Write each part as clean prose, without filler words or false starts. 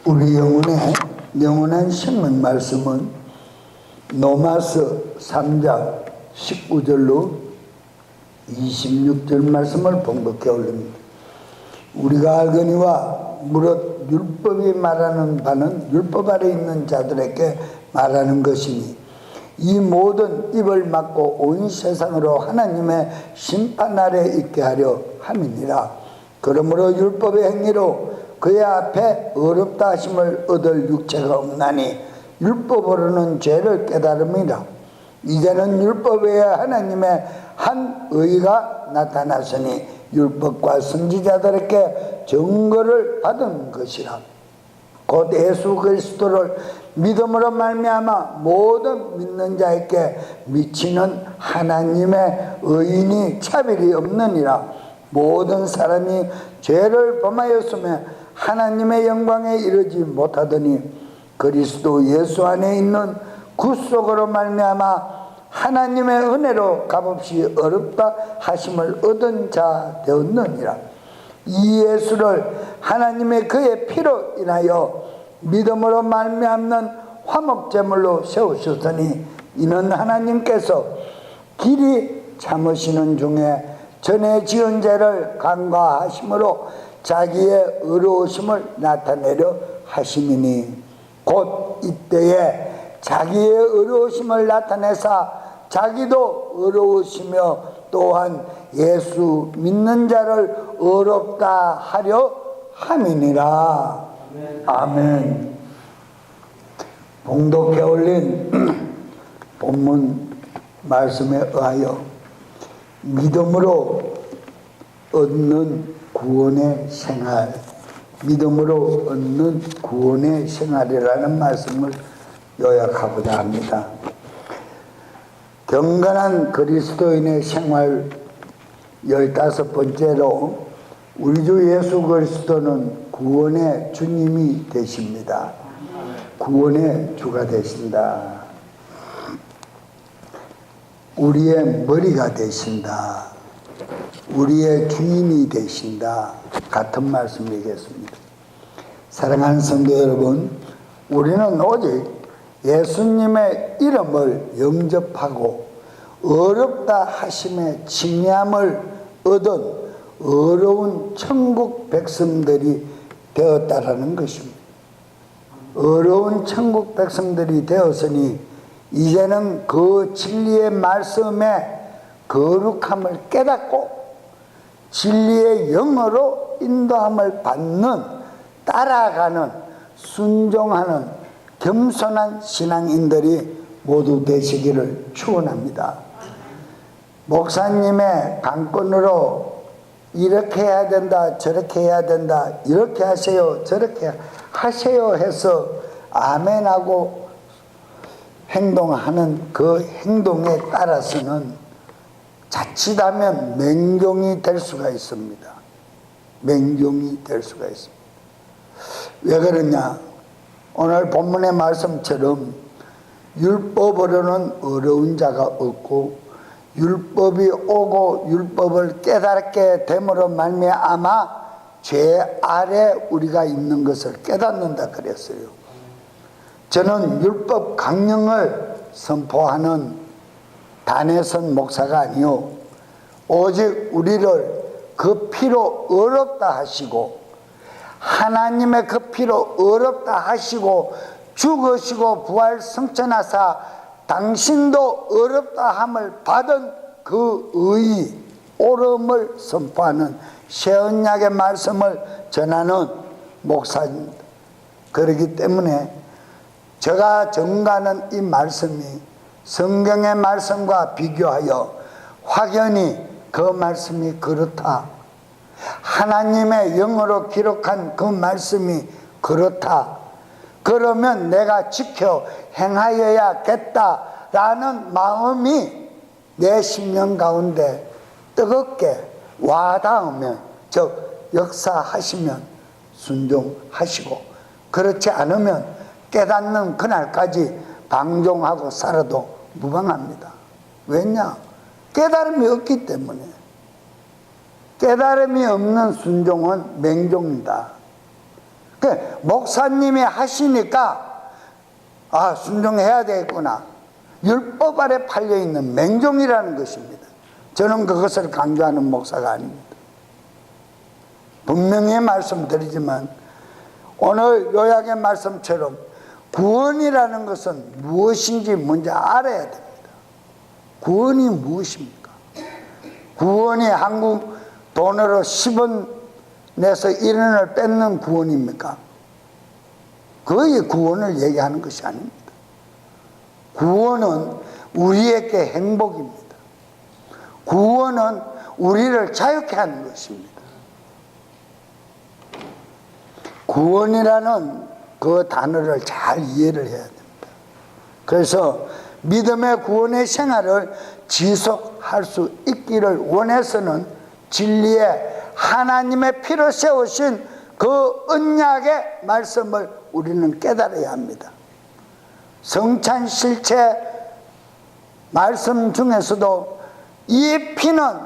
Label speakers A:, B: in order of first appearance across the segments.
A: 우리 영혼의 영원한 생명 말씀은 로마서 3장 19절로 26절 말씀을 봉독해 올립니다. 우리가 알거니와 무릇 율법이 말하는 바는 율법 아래 있는 자들에게 말하는 것이니 이 모든 입을 막고 온 세상으로 하나님의 심판 아래 있게 하려 함이니라. 그러므로 율법의 행위로 그의 앞에 어렵다 하심을 얻을 육체가 없나니 율법으로는 죄를 깨달음이라. 이제는 율법 외에 하나님의 한 의가 나타났으니 율법과 선지자들에게 증거를 받은 것이라. 곧 예수 그리스도를 믿음으로 말미암아 모든 믿는 자에게 미치는 하나님의 의인이 차별이 없느니라. 모든 사람이 죄를 범하였으며 하나님의 영광에 이르지 못하더니 그리스도 예수 안에 있는 구속으로 말미암아 하나님의 은혜로 값없이 어렵다 하심을 얻은 자 되었느니라. 이 예수를 하나님의 그의 피로 인하여 믿음으로 말미암는 화목제물로 세우셨으니 이는 하나님께서 길이 참으시는 중에 전에 지은 죄를 간과하심으로 자기의 의로우심을 나타내려 하심이니 곧 이때에 자기의 의로우심을 나타내사 자기도 의로우시며 또한 예수 믿는 자를 의롭다 하려 함이니라. 아멘. 봉독해 올린 본문 말씀에 의하여 믿음으로 얻는 구원의 생활, 믿음으로 얻는 구원의 생활이라는 말씀을 요약하고자 합니다. 경건한 그리스도인의 생활 15번째로 우리 주 예수 그리스도는 구원의 주님이 되십니다. 구원의 주가 되신다. 우리의 머리가 되신다. 우리의 주인이 되신다. 같은 말씀이겠습니다. 사랑하는 성도 여러분, 우리는 오직 예수님의 이름을 영접하고 어렵다 하심의 칭함을 얻은 어려운 천국 백성들이 되었다라는 것입니다. 어려운 천국 백성들이 되었으니 이제는 그 진리의 말씀에 거룩함을 깨닫고 진리의 영으로 인도함을 받는, 따라가는, 순종하는 겸손한 신앙인들이 모두 되시기를 축원합니다. 목사님의 강권으로 이렇게 해야 된다, 저렇게 해야 된다, 이렇게 하세요, 저렇게 하세요 해서 아멘하고 행동하는 그 행동에 따라서는 자칫하면 맹종이 될 수가 있습니다. 맹종이 될 수가 있습니다. 왜 그러냐? 오늘 본문의 말씀처럼 율법으로는 어려운 자가 없고 율법이 오고 율법을 깨닫게 됨으로 말미암아 죄 아래 우리가 있는 것을 깨닫는다 그랬어요. 저는 율법 강령을 선포하는 단에선 목사가 아니요 오직 우리를 그 피로 의롭다 하시고 하나님의 그 피로 의롭다 하시고 죽으시고 부활 승천하사 당신도 의롭다 함을 받은 그 의의 옳음을 선포하는 새언약의 말씀을 전하는 목사입니다. 그렇기 때문에 제가 전가하는 이 말씀이 성경의 말씀과 비교하여 확연히 그 말씀이 그렇다, 하나님의 영으로 기록한 그 말씀이 그렇다, 그러면 내가 지켜 행하여야겠다라는 마음이 내 심령 가운데 뜨겁게 와닿으면, 즉 역사하시면 순종하시고, 그렇지 않으면 깨닫는 그날까지 방종하고 살아도 무방합니다. 왜냐? 깨달음이 없기 때문에. 깨달음이 없는 순종은 맹종이다. 그 목사님이 하시니까 아, 순종해야 되겠구나. 율법 아래 팔려있는 맹종이라는 것입니다. 저는 그것을 강조하는 목사가 아닙니다. 분명히 말씀드리지만 오늘 요약의 말씀처럼 구원이라는 것은 무엇인지 먼저 알아야 됩니다. 구원이 무엇입니까? 구원이 한국 돈으로 10원 내서 1원을 뺏는 구원입니까? 거의 구원을 얘기하는 것이 아닙니다. 구원은 우리에게 행복입니다. 구원은 우리를 자유케 하는 것입니다. 구원이라는 그 단어를 잘 이해를 해야 됩니다. 그래서 믿음의 구원의 생활을 지속할 수 있기를 원해서는 진리의 하나님의 피로 세우신 그 언약의 말씀을 우리는 깨달아야 합니다. 성찬 실체 말씀 중에서도 이 피는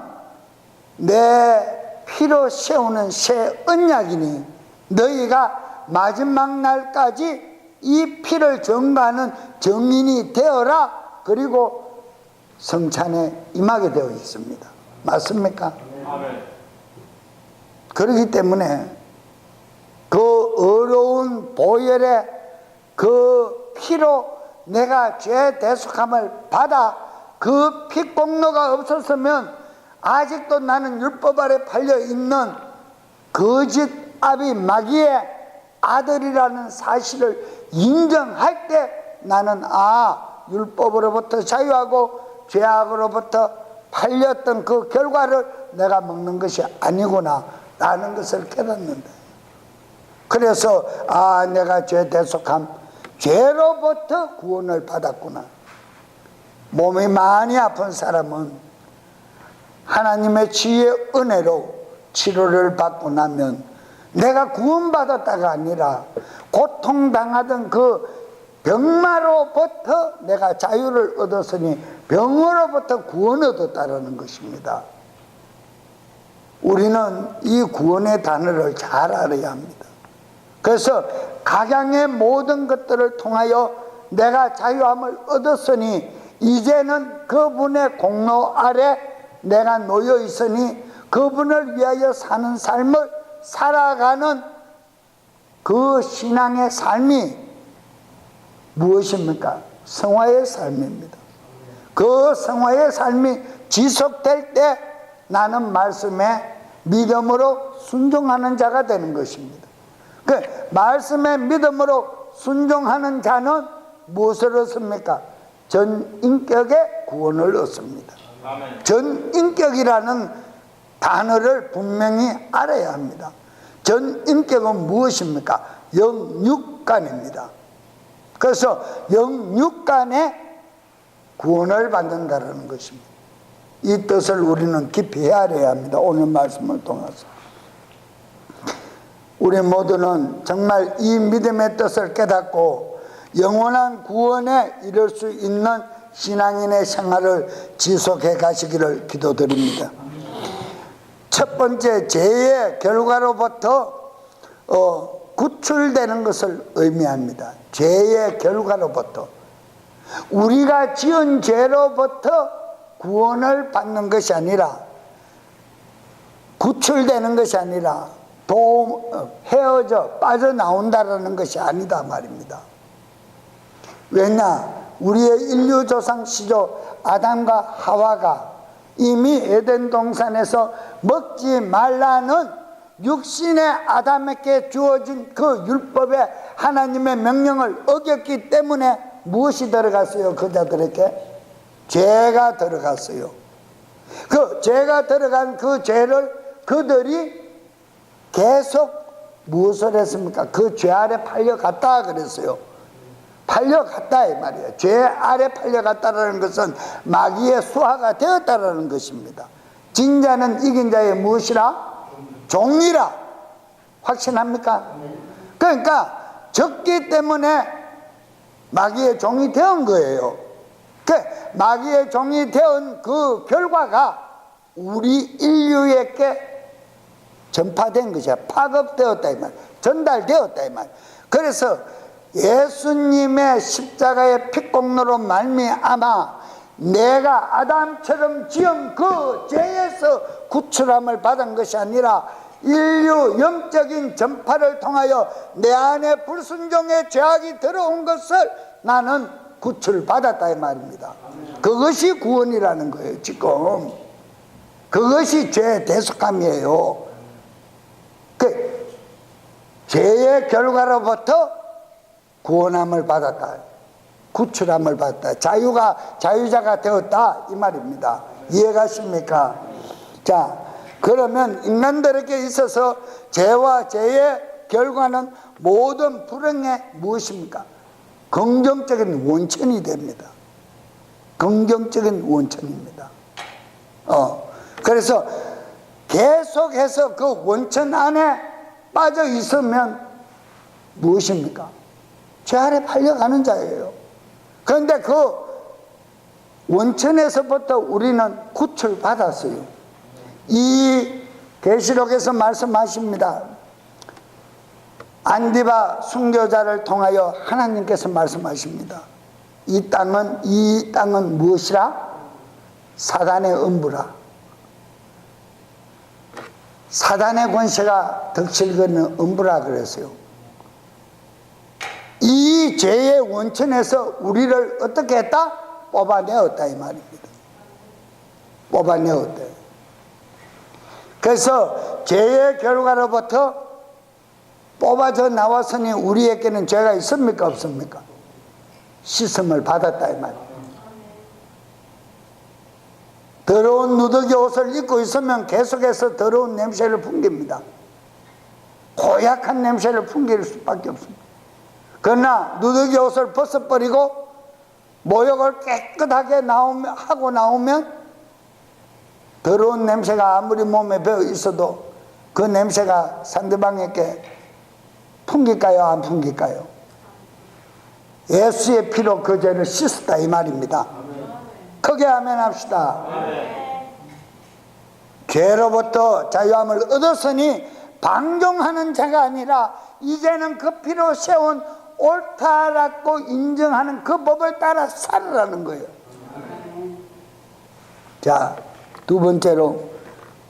A: 내 피로 세우는 새 언약이니 너희가 마지막 날까지 이 피를 증거하는 증인이 되어라. 그리고 성찬에 임하게 되어 있습니다. 맞습니까? 아멘. 그렇기 때문에 그 어려운 보혈의 그 피로 내가 죄 대속함을 받아 그 피 공로가 없었으면 아직도 나는 율법 아래 팔려 있는 거짓 아비 마귀의 아들이라는 사실을 인정할 때 나는 율법으로부터 자유하고 죄악으로부터 팔렸던 그 결과를 내가 먹는 것이 아니구나 라는 것을 깨닫는다. 그래서 내가 죄 대속함, 죄로부터 구원을 받았구나. 몸이 많이 아픈 사람은 하나님의 지혜의 은혜로 치료를 받고 나면 내가 구원받았다가 아니라 고통당하던 그 병마로부터 내가 자유를 얻었으니 병으로부터 구원을 얻었다는 것입니다. 우리는 이 구원의 단어를 잘 알아야 합니다. 그래서 각양의 모든 것들을 통하여 내가 자유함을 얻었으니 이제는 그분의 공로 아래 내가 놓여 있으니 그분을 위하여 사는 삶을 살아가는 그 신앙의 삶이 무엇입니까? 성화의 삶입니다. 그 성화의 삶이 지속될 때 나는 말씀에 믿음으로 순종하는 자가 되는 것입니다. 그 말씀에 믿음으로 순종하는 자는 무엇을 얻습니까? 전 인격의 구원을 얻습니다. 전 인격이라는 단어를 분명히 알아야 합니다. 전 인격은 무엇입니까? 영육간입니다. 그래서 영육간의 구원을 받는다는 것입니다. 이 뜻을 우리는 깊이 헤아려야 합니다. 오늘 말씀을 통해서 우리 모두는 정말 이 믿음의 뜻을 깨닫고 영원한 구원에 이를 수 있는 신앙인의 생활을 지속해 가시기를 기도드립니다. 첫 번째, 죄의 결과로부터 구출되는 것을 의미합니다. 죄의 결과로부터, 우리가 지은 죄로부터 구원을 받는 것이 아니라, 구출되는 것이 아니라 헤어져 빠져나온다라는 것이 아니다 말입니다. 왜냐? 우리의 인류 조상 시조 아담과 하와가 이미 에덴 동산에서 먹지 말라는 육신의 아담에게 주어진 그 율법의 하나님의 명령을 어겼기 때문에 무엇이 들어갔어요? 그자들에게 죄가 들어갔어요. 그 죄가 들어간 그 죄를 그들이 계속 무엇을 했습니까? 그 죄 아래 팔려갔다 그랬어요. 팔려갔다 이 말이에요. 죄 아래 팔려갔다라는 것은 마귀의 수하가 되었다라는 것입니다. 진자는 이긴 자의 무엇이라? 종이라. 확신합니까? 그러니까 적기 때문에 마귀의 종이 되은 거예요. 그 마귀의 종이 되은 그 결과가 우리 인류에게 전파된 것이야. 파급되었다 이 말. 전달되었다 이 말. 그래서 예수님의 십자가의 피공로로 말미암아 내가 아담처럼 지은 그 죄에서 구출함을 받은 것이 아니라 인류 영적인 전파를 통하여 내 안에 불순종의 죄악이 들어온 것을 나는 구출받았다 이 말입니다. 그것이 구원이라는 거예요. 지금 그것이 죄의 대속함이에요. 그 죄의 결과로부터 구원함을 받았다, 구출함을 받았다, 자유자가 되었다 이 말입니다. 이해가십니까? 자, 그러면 인간들에게 있어서 죄와 죄의 결과는 모든 불행의 무엇입니까? 긍정적인 원천이 됩니다. 긍정적인 원천입니다. 그래서 계속해서 그 원천 안에 빠져 있으면 무엇입니까? 죄 아래 팔려가는 자예요. 그런데 그 원천에서부터 우리는 구출받았어요. 이 계시록에서 말씀하십니다. 안디바 순교자를 통하여 하나님께서 말씀하십니다. 이 땅은 무엇이라? 사단의 음부라. 사단의 권세가 덕실거리는 음부라 그랬어요. 이 죄의 원천에서 우리를 어떻게 했다? 뽑아내었다 이 말입니다. 뽑아내었다. 그래서 죄의 결과로부터 뽑아져 나왔으니 우리에게는 죄가 있습니까 없습니까? 씻음을 받았다 이 말입니다. 더러운 누더기 옷을 입고 있으면 계속해서 더러운 냄새를 풍깁니다. 고약한 냄새를 풍길 수밖에 없습니다. 그러나 누더기 옷을 벗어버리고 모욕을 깨끗하게 하고 나오면 더러운 냄새가 아무리 몸에 배어 있어도 그 냄새가 상대방에게 풍길까요 안 풍길까요? 예수의 피로 그 죄를 씻었다 이 말입니다. 크게 아멘 합시다. 죄로부터 자유함을 얻었으니 방종하는 자가 아니라 이제는 그 피로 세운 옳다라고 인정하는 그 법을 따라 살으라는 거예요. 자, 두 번째로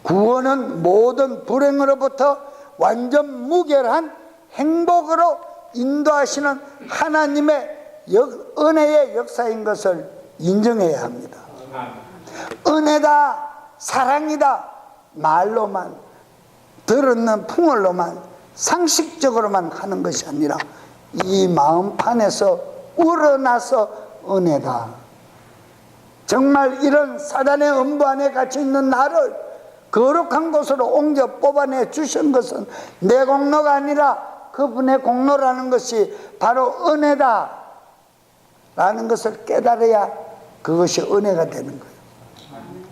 A: 구원은 모든 불행으로부터 완전 무결한 행복으로 인도하시는 하나님의 은혜의 역사인 것을 인정해야 합니다. 은혜다, 사랑이다 말로만 들었는 풍월로만 상식적으로만 하는 것이 아니라 이 마음판에서 우러나서 은혜다. 정말 이런 사단의 음부 안에 갇혀 있는 나를 거룩한 곳으로 옮겨 뽑아내 주신 것은 내 공로가 아니라 그분의 공로라는 것이 바로 은혜다 라는 것을 깨달아야 그것이 은혜가 되는 거예요.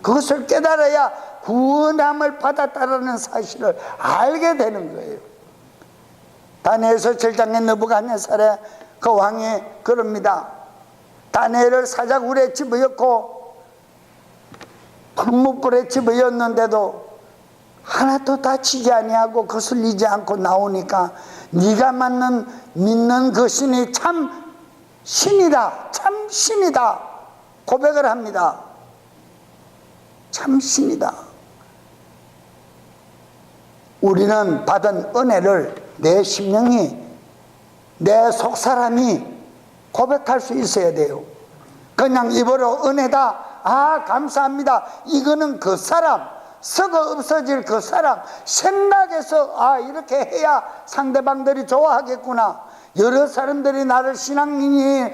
A: 그것을 깨달아야 구원함을 받았다라는 사실을 알게 되는 거예요. 다니엘서 7장의 느부갓네살의 그 왕이 그럽니다. 다니엘을 사자굴에 집어넣고 풀무불에 집어넣었는데도 하나도 다치지 아니하고 거슬리지 않고 나오니까 네가 믿는 그 신이 참 신이다, 참 신이다 고백을 합니다. 참 신이다. 우리는 받은 은혜를 내 심령이, 내 속사람이 고백할 수 있어야 돼요. 그냥 입으로 은혜다, 아 감사합니다, 이거는 그 사람, 썩어 없어질 그 사람 생각해서 아 이렇게 해야 상대방들이 좋아하겠구나, 여러 사람들이 나를 신앙이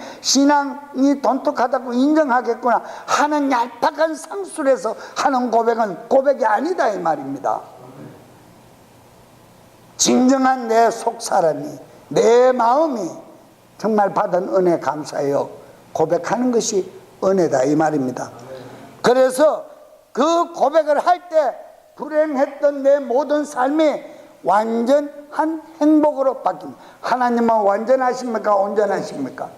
A: 돈독하다고 인정하겠구나 하는 얄팍한 상술에서 하는 고백은 고백이 아니다 이 말입니다. 진정한 내 속사람이, 내 마음이 정말 받은 은혜 감사해요 고백하는 것이 은혜다 이 말입니다. 그래서 그 고백을 할 때 불행했던 내 모든 삶이 완전한 행복으로 바뀝니다. 하나님은 완전하십니까 온전하십니까?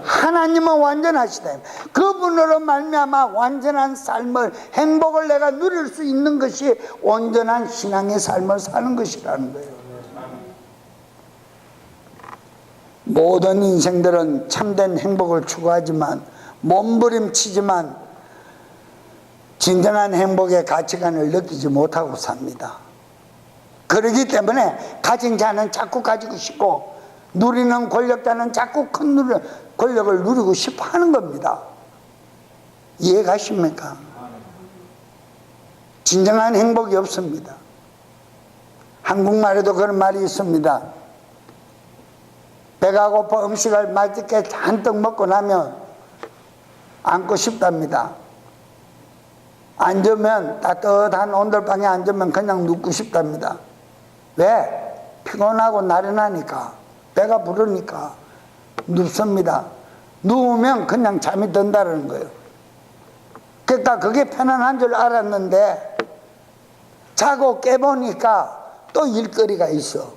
A: 하나님은 완전하시다. 그분으로 말미암아 완전한 삶을, 행복을 내가 누릴 수 있는 것이 온전한 신앙의 삶을 사는 것이라는 거예요. 모든 인생들은 참된 행복을 추구하지만 몸부림치지만 진정한 행복의 가치관을 느끼지 못하고 삽니다. 그러기 때문에 가진 자는 자꾸 가지고 싶고 누리는 권력자는 자꾸 큰 권력을 누리고 싶어 하는 겁니다. 이해 가십니까? 진정한 행복이 없습니다. 한국말에도 그런 말이 있습니다. 배가 고파 음식을 맛있게 잔뜩 먹고 나면 앉고 싶답니다. 앉으면 따뜻한 온돌방에 앉으면 그냥 눕고 싶답니다. 왜? 피곤하고 나른하니까, 배가 부르니까 눕습니다. 누우면 그냥 잠이 든다는 거예요. 그러니까 그게 편안한 줄 알았는데 자고 깨보니까 또 일거리가 있어.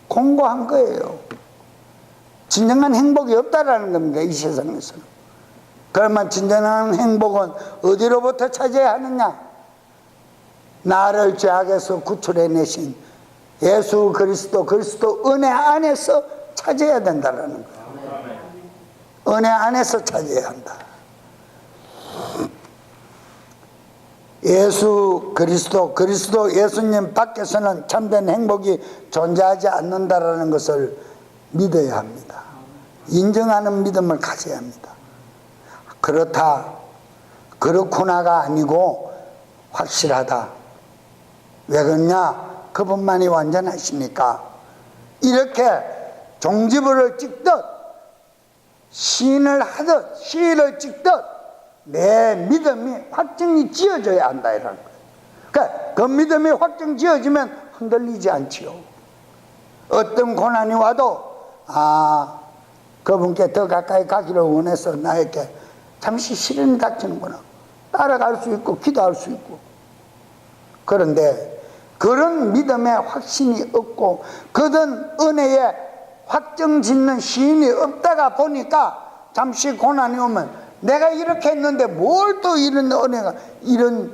A: 공고한 거예요. 진정한 행복이 없다라는 겁니다, 이 세상에서는. 그러면 진정한 행복은 어디로부터 찾아야 하느냐? 나를 죄악에서 구출해내신 예수 그리스도 은혜 안에서 찾아야 된다는 거예요. 은혜 안에서 찾아야 한다. 예수 그리스도 예수님 밖에서는 참된 행복이 존재하지 않는다라는 것을 믿어야 합니다. 인정하는 믿음을 가져야 합니다. 그렇구나가 아니고 확실하다. 왜 그러냐? 그분만이 완전하시니까. 이렇게 종지부를 찍듯 시인을 찍듯 내 믿음이 확정이 지어져야 한다 이라는 거예요. 그러니까 그 믿음이 확정 지어지면 흔들리지 않지요. 어떤 고난이 와도 그분께 더 가까이 가기를 원해서 나에게 잠시 시련이 닥치는구나. 따라갈 수 있고 기도할 수 있고. 그런데 그런 믿음에 확신이 없고 그런 은혜에 확정 짓는 시인이 없다가 보니까 잠시 고난이 오면 내가 이렇게 했는데 뭘 또 이런 은혜가 이런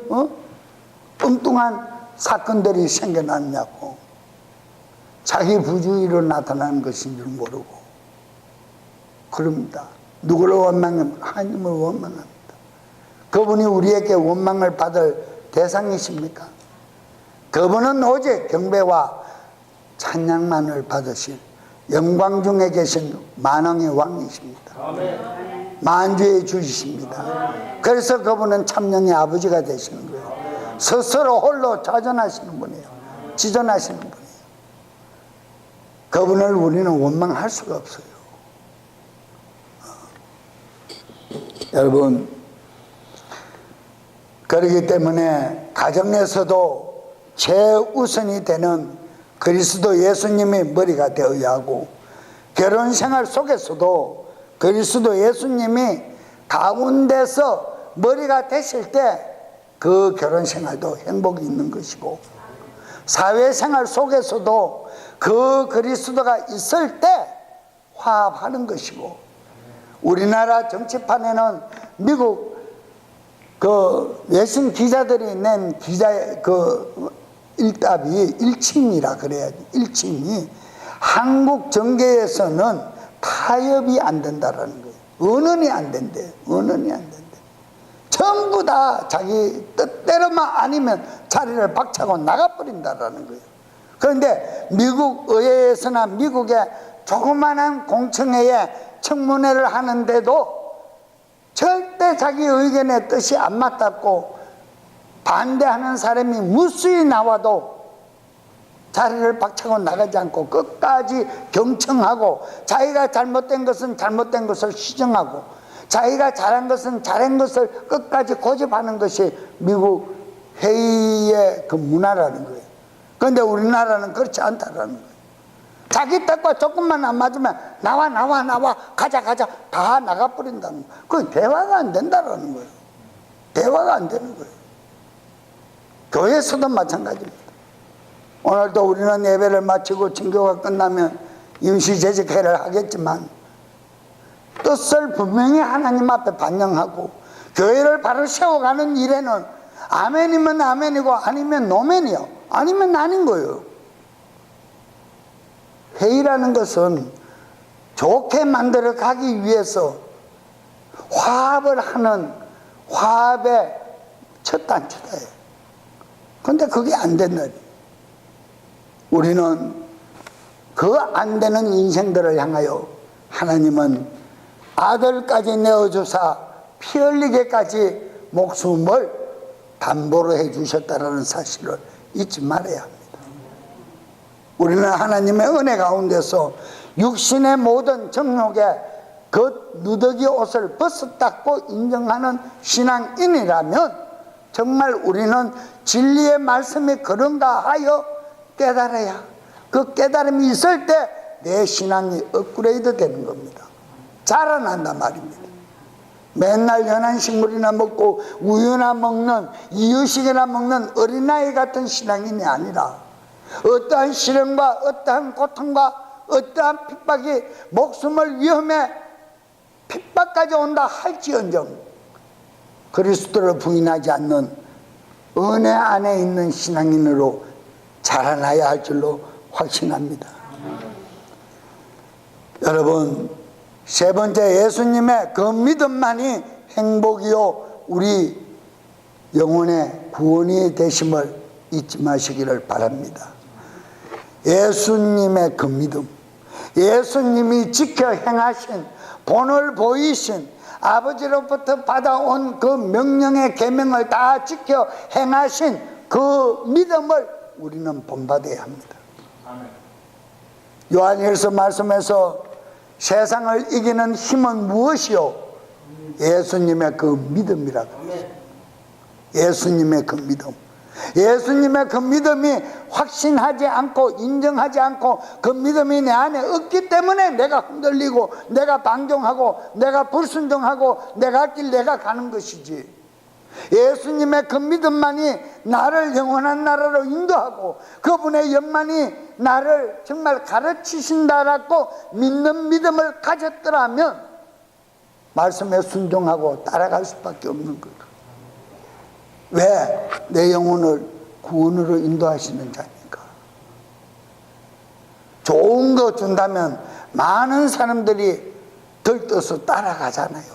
A: 엉뚱한 사건들이 생겨났냐고. 자기 부주의로 나타나는 것인 줄 모르고 그럽니다. 누구를 원망하면 하나님을 원망합니다. 그분이 우리에게 원망을 받을 대상이십니까? 그분은 오직 경배와 찬양만을 받으실 영광 중에 계신 만왕의 왕이십니다. 아멘. 만주의 주이십니다. 아멘. 그래서 그분은 참령의 아버지가 되시는 거예요. 스스로 홀로 자전하시는 분이에요. 지전하시는 분이에요. 그분을 우리는 원망할 수가 없어요. 여러분, 그렇기 때문에 가정에서도 최우선이 되는 그리스도 예수님이 머리가 되어야 하고 결혼 생활 속에서도 그리스도 예수님이 가운데서 머리가 되실 때 그 결혼 생활도 행복이 있는 것이고 사회생활 속에서도 그 그리스도가 있을 때 화합하는 것이고 우리나라 정치판에는 미국 그 외신 기자들이 낸 일답이 일침이라 그래야지. 일침이 한국 정계에서는 타협이 안 된다라는 거예요. 언언이 안 된대. 언언이 안 된대. 전부 다 자기 뜻대로만 아니면 자리를 박차고 나가버린다라는 거예요. 그런데 미국 의회에서나 미국의 조그마한 공청회에 청문회를 하는데도 절대 자기 의견의 뜻이 안 맞닿고 반대하는 사람이 무수히 나와도 자리를 박차고 나가지 않고 끝까지 경청하고 자기가 잘못된 것은 잘못된 것을 시정하고 자기가 잘한 것은 잘한 것을 끝까지 고집하는 것이 미국 회의의 그 문화라는 거예요. 그런데 우리나라는 그렇지 않다라는 거예요. 자기 뜻과 조금만 안 맞으면 나와 가자 다 나가버린다는 거예요. 그건 대화가 안 된다라는 거예요. 대화가 안 되는 거예요. 교회에서도 마찬가지입니다. 오늘도 우리는 예배를 마치고 친교가 끝나면 임시재직회를 하겠지만 뜻을 분명히 하나님 앞에 반영하고 교회를 바로 세워가는 일에는 아멘이면 아멘이고 아니면 노멘이요. 아니면 아닌 거예요. 회의라는 것은 좋게 만들어 가기 위해서 화합을 하는 화합의 첫 단추다예요. 그런데 그게 안 된다. 우리는 그 안 되는 인생들을 향하여 하나님은 아들까지 내어주사 피 흘리게까지 목숨을 담보로 해주셨다는 사실을 잊지 말아야 합니다. 우리는 하나님의 은혜 가운데서 육신의 모든 정욕에 그 누더기 옷을 벗었다고 인정하는 신앙인이라면 정말 우리는 진리의 말씀이 그런가 하여 깨달아야, 그 깨달음이 있을 때 내 신앙이 업그레이드 되는 겁니다. 자라난단 말입니다. 맨날 연한 식물이나 먹고 우유나 먹는, 이유식이나 먹는 어린아이 같은 신앙인이 아니라 어떠한 시련과 어떠한 고통과 어떠한 핍박이 목숨을 위험에 핍박까지 온다 할지언정 그리스도를 부인하지 않는 은혜 안에 있는 신앙인으로 자라나야 할 줄로 확신합니다. 여러분, 세 번째, 예수님의 그 믿음만이 행복이요 우리 영혼의 구원이 되심을 잊지 마시기를 바랍니다. 예수님의 그 믿음, 예수님이 지켜 행하신, 본을 보이신, 아버지로부터 받아온 그 명령의 계명을 다 지켜 행하신 그 믿음을 우리는 본받아야 합니다. 요한일서 말씀에서 세상을 이기는 힘은 무엇이요? 예수님의 그 믿음이라고. 예수님의 그 믿음. 예수님의 그 믿음이 확신하지 않고 인정하지 않고 그 믿음이 내 안에 없기 때문에 내가 흔들리고 내가 방종하고 내가 불순종하고 내가 할 길 내가 가는 것이지, 예수님의 그 믿음만이 나를 영원한 나라로 인도하고 그분의 영만이 나를 정말 가르치신다라고 믿는 믿음을 가졌더라면 말씀에 순종하고 따라갈 수밖에 없는 거예요. 왜? 내 영혼을 구원으로 인도하시는 자니까. 좋은 거 준다면 많은 사람들이 들떠서 따라가잖아요.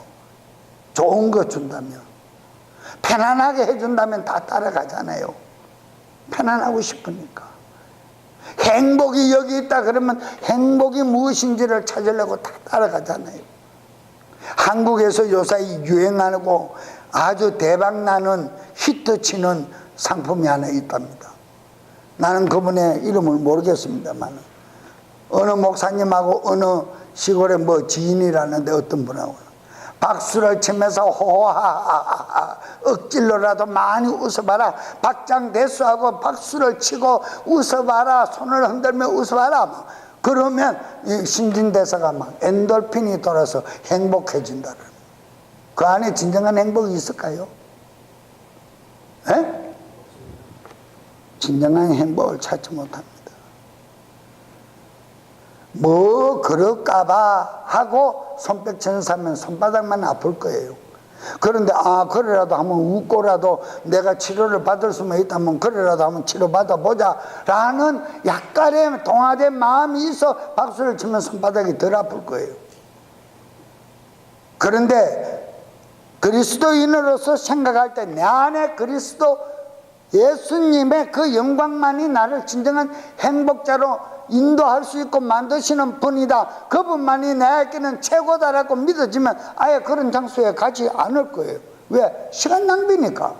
A: 좋은 거 준다면. 편안하게 해준다면 다 따라가잖아요. 편안하고 싶으니까. 행복이 여기 있다 그러면 행복이 무엇인지를 찾으려고 다 따라가잖아요. 한국에서 요새 유행하고 아주 대박나는 히트치는 상품이 하나 있답니다. 나는 그분의 이름을 모르겠습니다만 어느 목사님하고 어느 시골에 뭐 지인이라는데 어떤 분하고 박수를 치면서 호하하하 억질로라도 많이 웃어봐라, 박장대소하고 박수를 치고 웃어봐라, 손을 흔들며 웃어봐라. 그러면 이 신진대사가 막 엔돌핀이 돌아서 행복해진다는. 그 안에 진정한 행복이 있을까요? 에? 진정한 행복을 찾지 못합니다. 뭐 그럴까봐 하고 손뼉치는 사람은 손바닥만 아플 거예요. 그런데 그래라도 한번 웃고라도 내가 치료를 받을 수만 있다면 그래라도 한번 치료받아 보자 라는 약간의 동화된 마음이 있어 박수를 치면 손바닥이 덜 아플 거예요. 그런데 그리스도인으로서 생각할 때 내 안에 그리스도 예수님의 그 영광만이 나를 진정한 행복자로 인도할 수 있고 만드시는 분이다, 그분만이 내게는 최고다라고 믿어지면 아예 그런 장소에 가지 않을 거예요. 왜? 시간 낭비니까.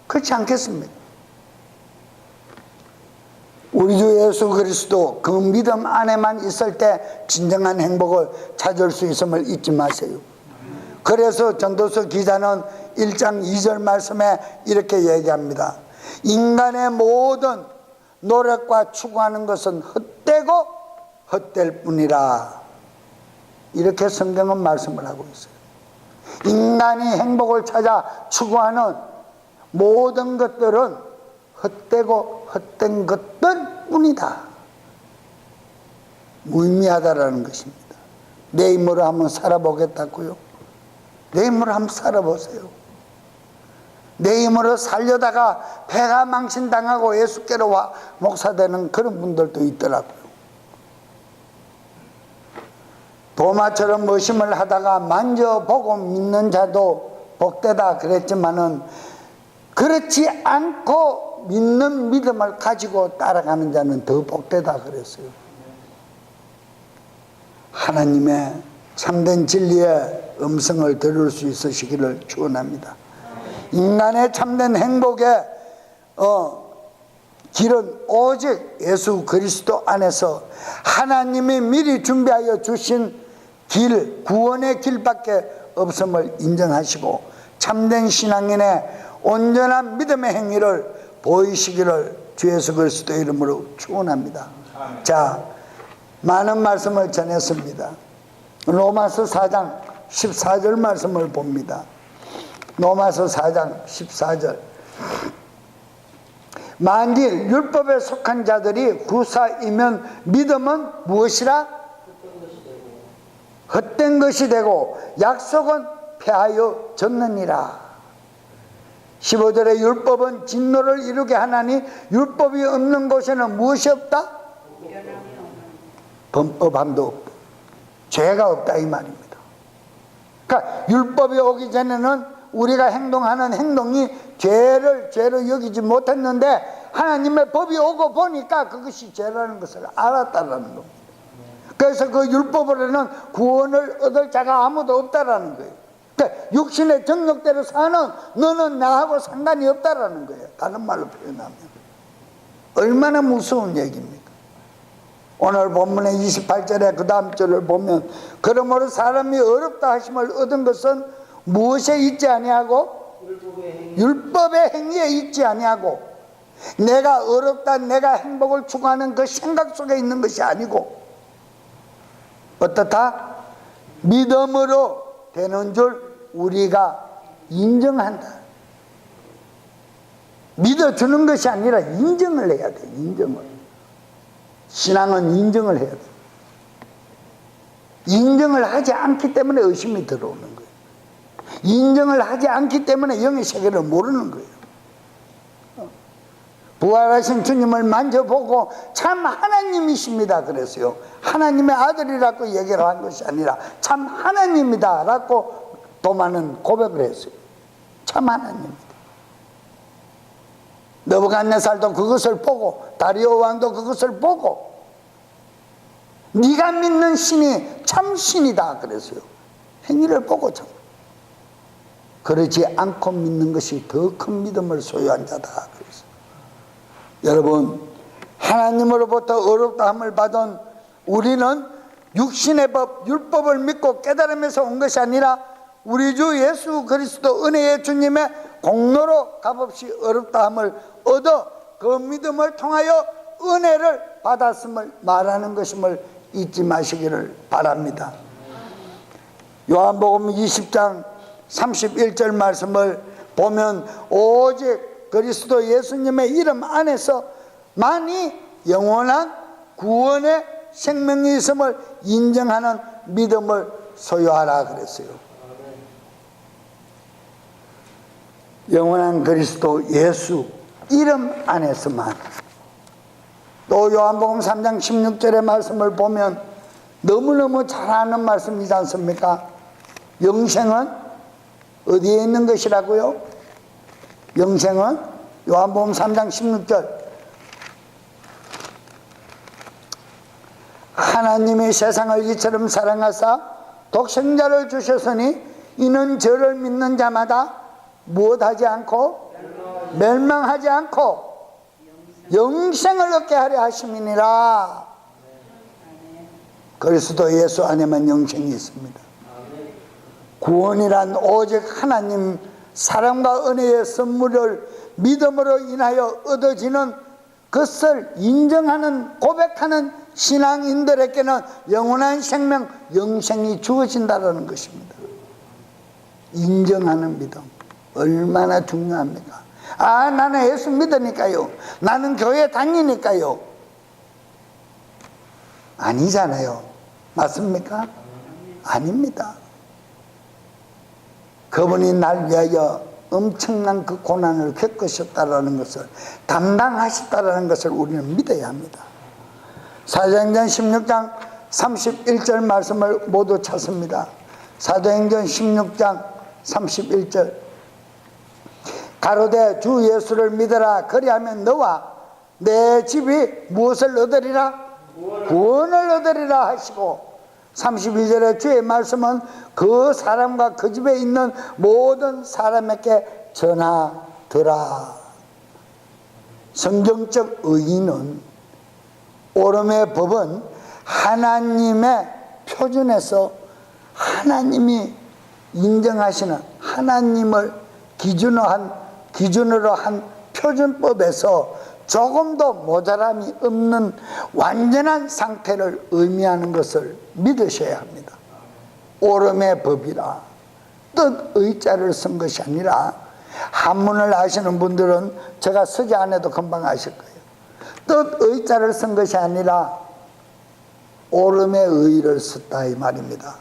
A: 그렇지 않겠습니까? 우리 주 예수 그리스도 그 믿음 안에만 있을 때 진정한 행복을 찾을 수 있음을 잊지 마세요. 그래서 전도서 기자는 1장 2절 말씀에 이렇게 얘기합니다. 인간의 모든 노력과 추구하는 것은 헛되고 헛될 뿐이라. 이렇게 성경은 말씀을 하고 있어요. 인간이 행복을 찾아 추구하는 모든 것들은 헛되고 헛된 것들 뿐이다. 무의미하다라는 것입니다. 내 힘으로 한번 살아보겠다고요? 내 힘으로 한번 살아보세요. 내 힘으로 살려다가 배가 망신당하고 예수께로 와 목사되는 그런 분들도 있더라고요. 도마처럼 머심을 하다가 만져보고 믿는 자도 복되다 그랬지만은 그렇지 않고 믿는 믿음을 가지고 따라가는 자는 더 복되다 그랬어요. 하나님의 참된 진리의 음성을 들을 수 있으시기를 축원합니다. 인간의 참된 행복의 길은 오직 예수 그리스도 안에서 하나님이 미리 준비하여 주신 길, 구원의 길밖에 없음을 인정하시고 참된 신앙인의 온전한 믿음의 행위를 보이시기를 주 예수 그리스도의 이름으로 축원합니다. 자, 많은 말씀을 전했습니다. 로마서 4장 14절 말씀을 봅니다. 로마서 4장 14절. 만일 율법에 속한 자들이 구사이면 믿음은 무엇이라? 헛된 것이 되고 약속은 폐하여 졌느니라. 15절에 율법은 진노를 이루게 하나니 율법이 없는 곳에는 무엇이 없다? 범법함도 없고 죄가 없다 이 말입니다. 그러니까 율법이 오기 전에는 우리가 행동하는 행동이 죄로 여기지 못했는데 하나님의 법이 오고 보니까 그것이 죄라는 것을 알았다라는 겁니다. 그래서 그 율법으로는 구원을 얻을 자가 아무도 없다라는 거예요. 그러니까 육신의 정욕대로 사는 너는 나하고 상관이 없다라는 거예요. 다른 말로 표현하면 얼마나 무서운 얘기입니까? 오늘 본문의 28절에 그 다음 절을 보면 그러므로 사람이 어렵다 하심을 얻은 것은 무엇에 있지 아니하고? 율법의 행위에 있지 아니하고, 내가 어렵다 내가 행복을 추구하는 그 생각 속에 있는 것이 아니고 어떻다? 믿음으로 되는 줄 우리가 인정한다. 믿어주는 것이 아니라 인정을 해야 돼. 인정을. 신앙은 인정을 해야 돼. 인정을 하지 않기 때문에 의심이 들어오는 거예요. 인정을 하지 않기 때문에 영의 세계를 모르는 거예요. 부활하신 주님을 만져보고 참 하나님이십니다 그랬어요. 하나님의 아들이라고 얘기를 한 것이 아니라 참 하나님이다 라고 도마는 고백을 했어요. 참 하나님이다. 느부갓네살도 그것을 보고 다리오 왕도 그것을 보고 네가 믿는 신이 참 신이다 그랬어요. 행위를 보고 참. 그러지 않고 믿는 것이 더 큰 믿음을 소유한 자다 그랬어요. 여러분, 하나님으로부터 어렵다함을 받은 우리는 육신의 법, 율법을 믿고 깨달으면서 온 것이 아니라 우리 주 예수 그리스도 은혜의 주님의 공로로 값없이 어렵다함을 얻어 그 믿음을 통하여 은혜를 받았음을 말하는 것임을 잊지 마시기를 바랍니다. 요한복음 20장 31절 말씀을 보면 오직 그리스도 예수님의 이름 안에서 만이 영원한 구원의 생명이 있음을 인정하는 믿음을 소유하라 그랬어요. 영원한 그리스도 예수 이름 안에서만. 또 요한복음 3장 16절의 말씀을 보면 너무너무 잘 아는 말씀이지 않습니까? 영생은 어디에 있는 것이라고요? 영생은 요한복음 3장 16절 하나님이 세상을 이처럼 사랑하사 독생자를 주셨으니 이는 저를 믿는 자마다 무엇하지 않고 멸망하지 않고 영생을 얻게 하려 하심이니라. 그리스도 예수 안에만 영생이 있습니다. 구원이란 오직 하나님 사랑과 은혜의 선물을 믿음으로 인하여 얻어지는 것을 인정하는 고백하는 신앙인들에게는 영원한 생명, 영생이 주어진다는 것입니다. 인정하는 믿음 얼마나 중요합니까? 아, 나는 예수 믿으니까요, 나는 교회 다니니까요. 아니잖아요. 맞습니까? 아닙니다. 그분이 날 위하여 엄청난 그 고난을 겪으셨다는 것을, 담당하셨다는 것을 우리는 믿어야 합니다. 사도행전 16장 31절 말씀을 모두 찾습니다. 사도행전 16장 31절. 가로되 주 예수를 믿어라. 그리하면 너와 내 집이 무엇을 얻으리라? 구원을 얻으리라 하시고, 32절에 주의 말씀은 그 사람과 그 집에 있는 모든 사람에게 전하더라. 성경적 의의는, 오름의 법은 하나님의 표준에서 하나님이 인정하시는, 하나님을 기준으로 한 표준법에서 조금도 모자람이 없는 완전한 상태를 의미하는 것을 믿으셔야 합니다. 오름의 법이라 뜻의자를 쓴 것이 아니라, 한문을 아시는 분들은 제가 쓰지 않아도 금방 아실 거예요. 뜻의자를 쓴 것이 아니라 오름의 의를 썼다 이 말입니다.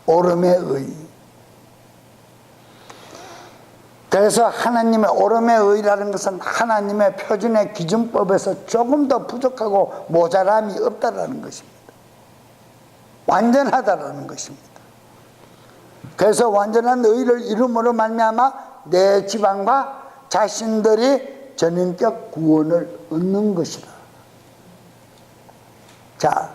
A: 오름의 의. 그래서 하나님의 오름의 의라는 것은 하나님의 표준의 기준법에서 조금 더 부족하고 모자람이 없다라는 것입니다. 완전하다라는 것입니다. 그래서 완전한 의를 이름으로 말미암아 내 지방과 자신들이 전인격 구원을 얻는 것이다. 자,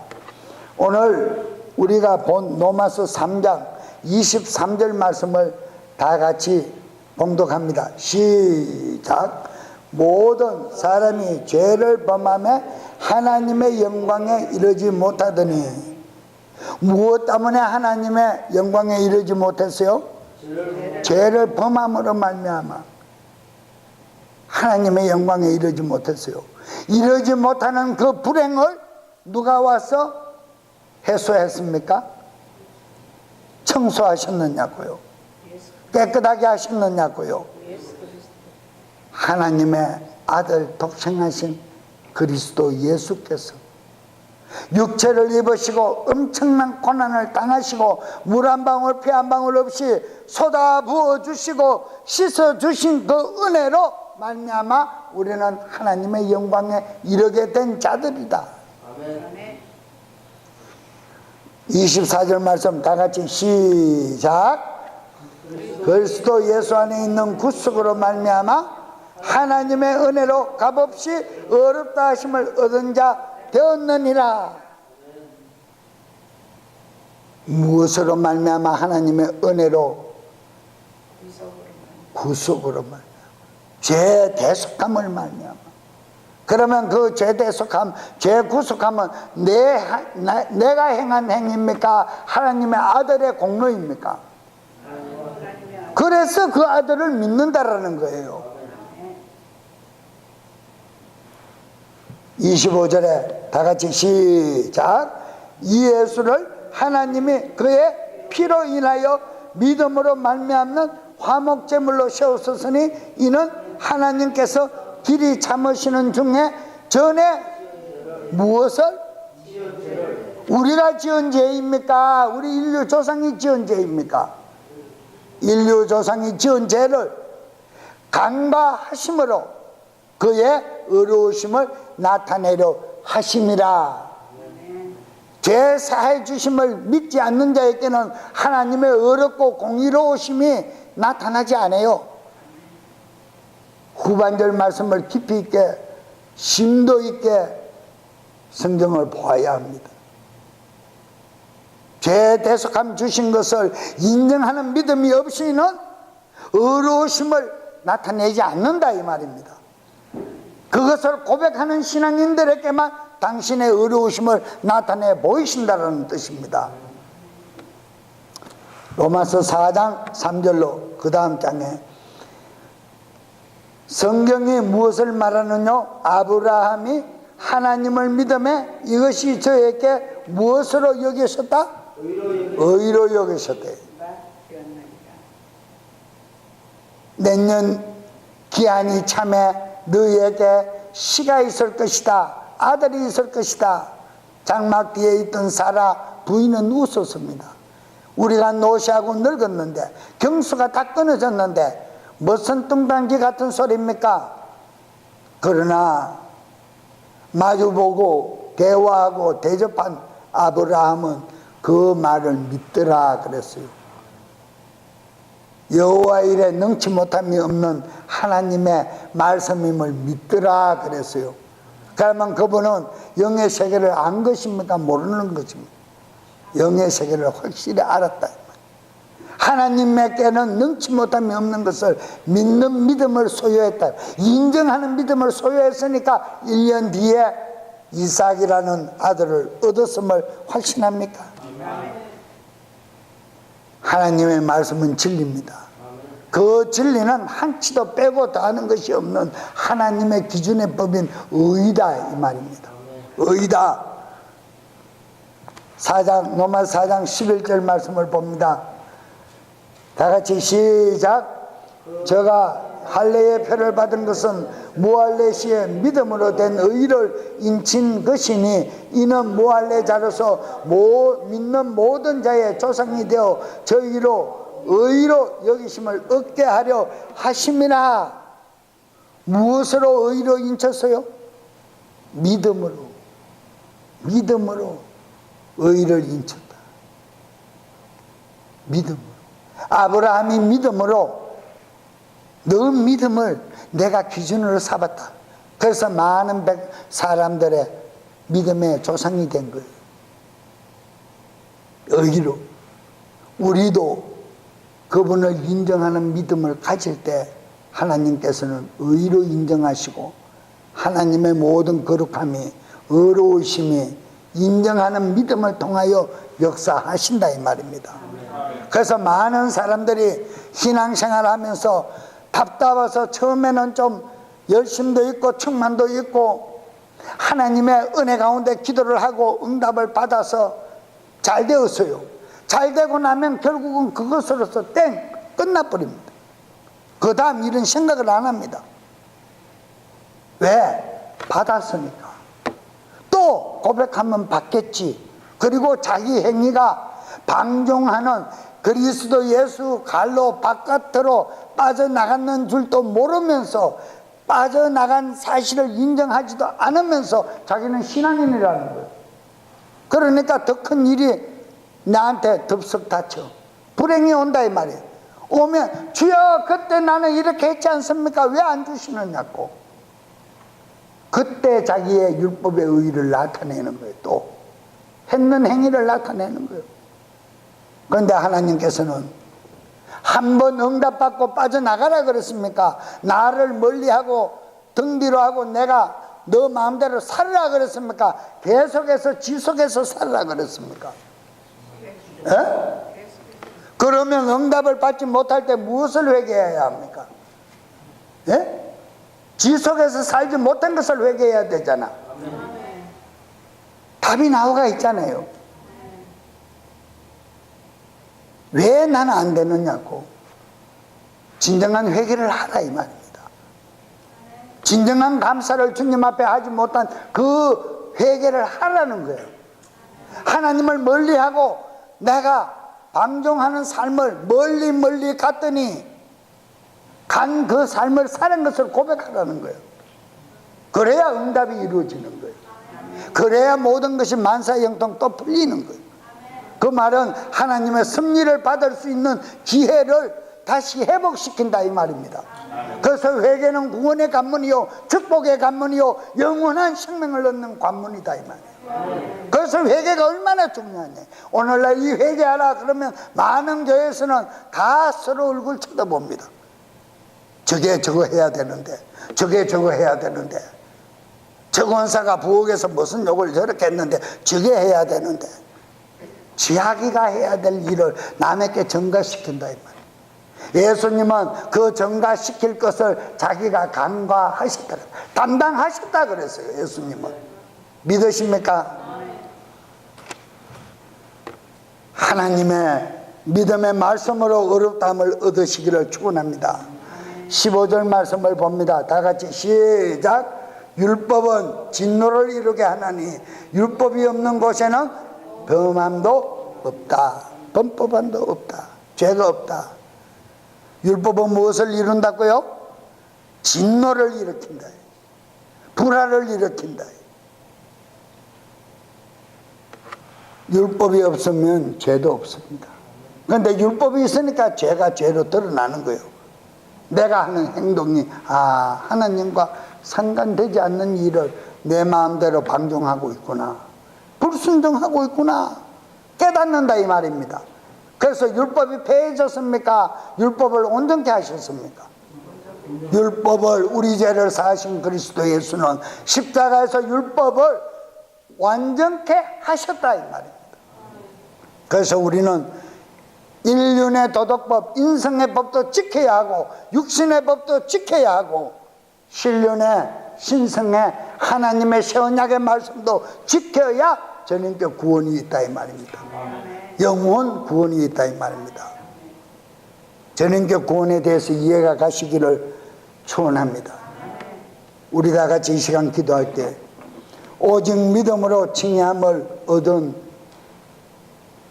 A: 오늘 우리가 본 로마서 3장 23절 말씀을 다 같이 봉독합니다. 시작. 모든 사람이 죄를 범하며 하나님의 영광에 이르지 못하더니. 무엇 때문에 하나님의 영광에 이르지 못했어요? 죄를 범함으로 말미암아 하나님의 영광에 이르지 못했어요. 이르지 못하는 그 불행을 누가 와서 해소했습니까? 청소하셨느냐고요? 깨끗하게 하셨느냐고요? 하나님의 아들 독생하신 그리스도 예수께서 육체를 입으시고 엄청난 고난을 당하시고 물 한 방울 피 한 방울 없이 쏟아 부어주시고 씻어주신 그 은혜로 말미암아 우리는 하나님의 영광에 이르게 된 자들이다. 아멘. 24절 말씀 다 같이 시작. 그리스도 예수 안에 있는 구속으로 말미암아 하나님의 은혜로 값없이 어렵다 하심을 얻은 자 되었느니라. 무엇으로 말미암아? 하나님의 은혜로, 구속으로 말미암아, 죄 대속함을 말미암아. 그러면 그 죄 대속함, 죄 구속함은 내가 행한 행위입니까? 하나님의 아들의 공로입니까? 그래서 그 아들을 믿는다라는 거예요. 25절에 다 같이 시작. 이 예수를 하나님이 그의 피로 인하여 믿음으로 말미암는 화목제물로 세우셨으니 이는 하나님께서 길이 참으시는 중에 전에 무엇을? 우리가 지은 죄입니까? 우리 인류 조상이 지은 죄입니까? 인류 조상이 지은 죄를 간과하심으로 그의 의로우심을 나타내려 하심이라. 죄 사해 주심을 믿지 않는 자에게는 하나님의 의롭고 공의로우심이 나타나지 않아요. 후반절 말씀을 깊이 있게 심도 있게 성경을 보아야 합니다. 죄 대속함 주신 것을 인정하는 믿음이 없이는 의로우심을 나타내지 않는다 이 말입니다. 그것을 고백하는 신앙인들에게만 당신의 의로우심을 나타내 보이신다는 뜻입니다. 로마서 4장 3절로 그 다음 장에 성경이 무엇을 말하느냐? 아브라함이 하나님을 믿음에 이것이 저에게 무엇으로 여기셨다? 의로 여기셨대. 내년 기한이 참에 너희에게 씨가 있을 것이다. 아들이 있을 것이다. 장막 뒤에 있던 사라 부인은 웃었습니다. 우리가 노시하고 늙었는데 경수가 다 끊어졌는데 무슨 뚱딴지 같은 소리입니까? 그러나 마주보고 대화하고 대접한 아브라함은 그 말을 믿더라 그랬어요. 여호와 일에 능치 못함이 없는 하나님의 말씀임을 믿더라 그랬어요. 그러면 그분은 영의 세계를 안 것입니까? 모르는 것입니까? 영의 세계를 확실히 알았다. 하나님께는 능치 못함이 없는 것을 믿는 믿음을 소유했다. 인정하는 믿음을 소유했으니까 1년 뒤에 이삭이라는 아들을 얻었음을 확신합니까? 하나님의 말씀은 진리입니다. 그 진리는 한치도 빼고 더하는 것이 없는 하나님의 기준의 법인 의다 이 말입니다. 의다. 로마 4장 11절 말씀을 봅니다. 다 같이 시작. 저가 할례의 표를 받은 것은 무할례시에 믿음으로 된 의를 인친 것이니 이는 무할례자로서 믿는 모든 자의 조상이 되어 저희로 의로 여기심을 얻게 하려 하심이라. 무엇으로 의로 인쳤어요? 믿음으로 의를 인쳤다. 믿음으로. 아브라함이 믿음으로 너 믿음을 내가 기준으로 삼았다. 그래서 많은 사람들의 믿음의 조상이 된 거예요. 의로. 우리도 그분을 인정하는 믿음을 가질 때 하나님께서는 의로 인정하시고 하나님의 모든 거룩함이 의로우심이 인정하는 믿음을 통하여 역사하신다 이 말입니다. 그래서 많은 사람들이 신앙생활을 하면서 답답해서 처음에는 좀 열심도 있고 충만도 있고 하나님의 은혜 가운데 기도를 하고 응답을 받아서 잘 되었어요. 잘 되고 나면 결국은 그것으로서 끝나버립니다. 그 다음 일은 생각을 안 합니다. 왜? 받았으니까. 또 고백하면 받겠지. 그리고 자기 행위가 방종하는 그리스도 예수 갈로 바깥으로 빠져나갔는 줄도 모르면서 빠져나간 사실을 인정하지도 않으면서 자기는 신앙인이라는 거예요. 그러니까 더 큰 일이 나한테 덥석 닥쳐. 불행이 온다 이 말이에요. 오면 주여 그때 나는 이렇게 했지 않습니까? 왜 안 주시느냐고. 그때 자기의 율법의 의의를 나타내는 거예요. 또 했는 행위를 나타내는 거예요. 그런데 하나님께서는 한 번 응답받고 빠져나가라 그랬습니까? 나를 멀리하고 등 뒤로 하고 내가 너 마음대로 살으라 그랬습니까? 계속해서 지속해서 살으라 그랬습니까? 에? 그러면 응답을 받지 못할 때 무엇을 회개해야 합니까? 에? 지속해서 살지 못한 것을 회개해야 되잖아. 답이 나오가 있잖아요. 왜 나는 안 되느냐고. 진정한 회개를 하라 이 말입니다. 진정한 감사를 주님 앞에 하지 못한 그 회개를 하라는 거예요. 하나님을 멀리하고 내가 방종하는 삶을 멀리 갔더니 간 그 삶을 사는 것을 고백하라는 거예요. 그래야 응답이 이루어지는 거예요. 그래야 모든 것이 만사형통 또 풀리는 거예요. 그 말은 하나님의 섭리를 받을 수 있는 기회를 다시 회복시킨다 이 말입니다. 그래서 회개는 구원의 관문이요 축복의 관문이요 영원한 생명을 얻는 관문이다 이 말이에요. 그래서 회개가 얼마나 중요하냐. 오늘날 이 회개하라 그러면 많은 교회에서는 다 서로 얼굴 쳐다봅니다. 저게 저거 해야 되는데 저게 저거 해야 되는데 저 권사가 부엌에서 무슨 욕을 저렇게 했는데 저게 해야 되는데 자기가 해야 될 일을 남에게 전가시킨다 이 말이에요. 예수님은 그 전가시킬 것을 자기가 간과하셨다, 담당하셨다 그랬어요. 예수님은. 믿으십니까? 하나님의 믿음의 말씀으로 어렵다함을 얻으시기를 축원합니다. 15절 말씀을 봅니다. 다 같이 시작. 율법은 진노를 이루게 하나니 율법이 없는 곳에는 범함도 없다. 범법함도 없다. 죄가 없다. 율법은 무엇을 이룬다고요? 진노를 일으킨다. 불화를 일으킨다. 율법이 없으면 죄도 없습니다. 그런데 율법이 있으니까 죄가 죄로 드러나는 거예요. 내가 하는 행동이 하나님과 상관되지 않는 일을 내 마음대로 방종하고 있구나, 불순종하고 있구나 깨닫는다 이 말입니다. 그래서 율법이 폐해졌습니까? 율법을 온전케 하셨습니까? 율법을, 우리 죄를 사하신 그리스도 예수는 십자가에서 율법을 완전케 하셨다 이 말입니다. 그래서 우리는 인륜의 도덕법, 인성의 법도 지켜야 하고 육신의 법도 지켜야 하고 신륜의, 신성의 하나님의 새 언약의 말씀도 지켜야 전인격 구원이 있다 이 말입니다. 영원 구원이 있다 이 말입니다. 전인격 구원에 대해서 이해가 가시기를 축원합니다. 우리 다 같이 이 시간 기도할 때 오직 믿음으로 칭의함을 얻은,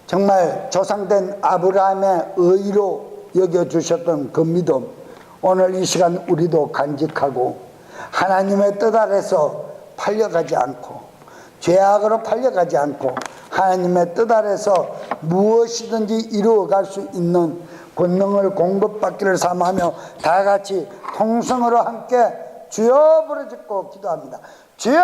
A: 정말 조상된 아브라함의 의로 여겨주셨던 그 믿음, 오늘 이 시간 우리도 간직하고 하나님의 뜻 아래서 팔려가지 않고 죄악으로 팔려가지 않고 하나님의 뜻 아래서 무엇이든지 이루어갈 수 있는 권능을 공급받기를 사모하며 다 같이 통성으로 함께 주여 부르짖고 기도합니다. 주여!